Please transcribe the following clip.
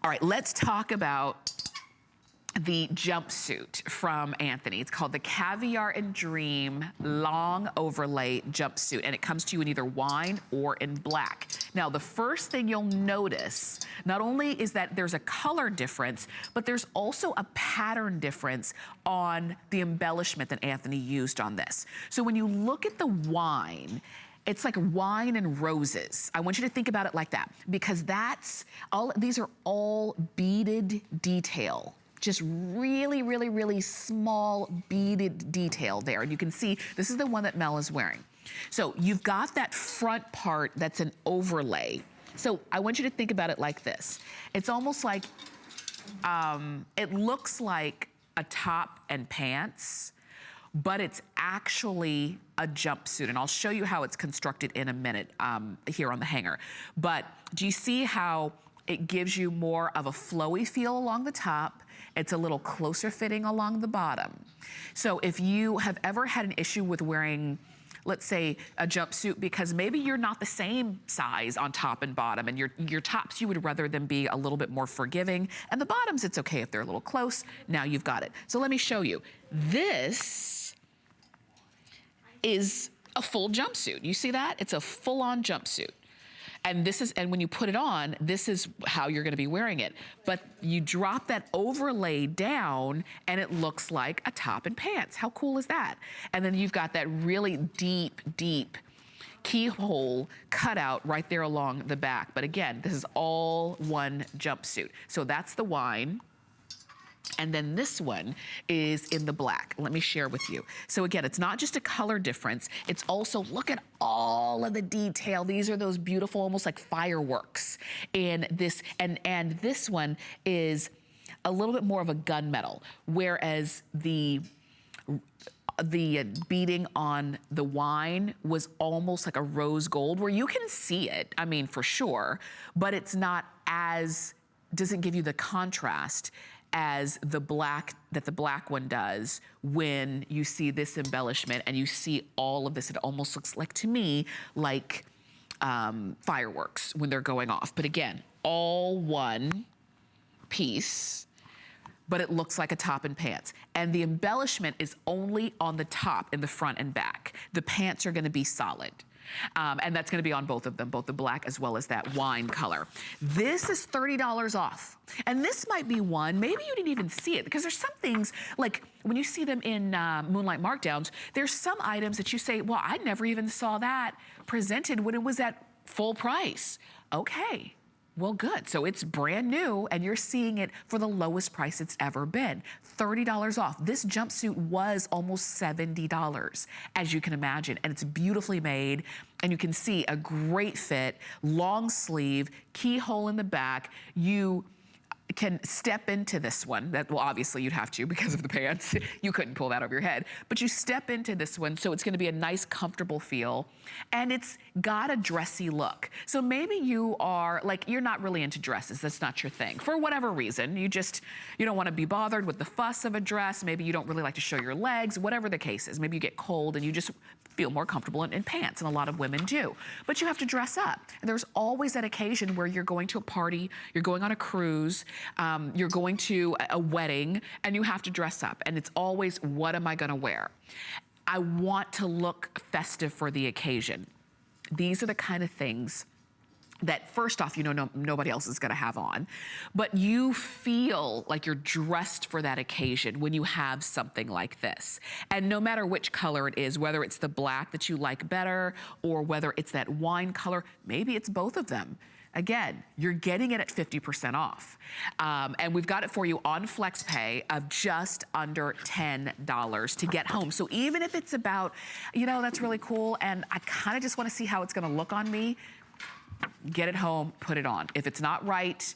All right, let's talk about the jumpsuit from Antthony. It's called the Caviar and Dream Long Overlay Jumpsuit, and it comes to you in either wine or in black. Now, the first thing you'll notice, not only is that there's a color difference, but there's also a pattern difference on the embellishment that Antthony used on this. So when you look at the wine, it's like wine and roses. I want you to think about it like that, because that's all, these are all beaded detail. Just really, really, really small beaded detail there. And you can see, this is the one that Mel is wearing. So you've got that front part that's an overlay. So I want you to think about it like this. It's almost like, it looks like a top and pants, but it's actually a jumpsuit. And I'll show you how it's constructed in a minute here on the hanger. But do you see how it gives you more of a flowy feel along the top? It's a little closer fitting along the bottom. So if you have ever had an issue with wearing, let's say, a jumpsuit because maybe you're not the same size on top and bottom, and your tops, you would rather them be a little bit more forgiving, and the bottoms, it's okay if they're a little close. Now you've got it. So let me show you. This is a full jumpsuit. You see that? It's a full-on jumpsuit. And this is, and when you put it on, this is how you're gonna be wearing it. But you drop that overlay down and it looks like a top and pants. How cool is that? And then you've got that really deep, deep keyhole cutout right there along the back. But again, this is all one jumpsuit. So that's the wine. And then this one is in the black. Let me share with you. So again, it's not just a color difference. It's also, look at all of the detail. These are those beautiful, almost like fireworks in this. And this one is a little bit more of a gunmetal, whereas the beading on the wine was almost like a rose gold, where you can see it, I mean, for sure, but it's not as, doesn't give you the contrast as the black, that the black one does when you see this embellishment and you see all of this. It almost looks like, to me, like fireworks when they're going off. But again, all one piece, but it looks like a top and pants. And the embellishment is only on the top in the front and back. The pants are gonna be solid. And that's gonna be on both of them, both the black as well as that wine color. This is $30 off. And this might be one, maybe you didn't even see it, because there's some things, like when you see them in Moonlight Markdowns, there's some items that you say, well, I never even saw that presented when it was at full price. Okay. Well, good. So it's brand new and you're seeing it for the lowest price it's ever been. $30 off. This jumpsuit was almost $70, as you can imagine. And it's beautifully made. And you can see a great fit, long sleeve, keyhole in the back. You can step into this one. That, well, obviously you'd have to because of the pants. You couldn't pull that over your head. But you step into this one, so it's gonna be a nice, comfortable feel. And it's got a dressy look. So maybe you are, like, you're not really into dresses. That's not your thing. For whatever reason, you don't wanna be bothered with the fuss of a dress. Maybe you don't really like to show your legs, whatever the case is. Maybe you get cold and you just feel more comfortable in pants, and a lot of women do. But you have to dress up. And there's always that occasion where you're going to a party, you're going on a cruise, you're going to a wedding, and you have to dress up. And it's always, what am I gonna wear? I want to look festive for the occasion. These are the kind of things that, first off, you know, nobody else is gonna have on, but you feel like you're dressed for that occasion when you have something like this. And no matter which color it is, whether it's the black that you like better, or whether it's that wine color, maybe it's both of them. Again, you're getting it at 50% off. And we've got it for you on FlexPay of just under $10 to get home. So even if it's about, you know, that's really cool, and I kind of just want to see how it's gonna look on me, get it home, put it on. If it's not right,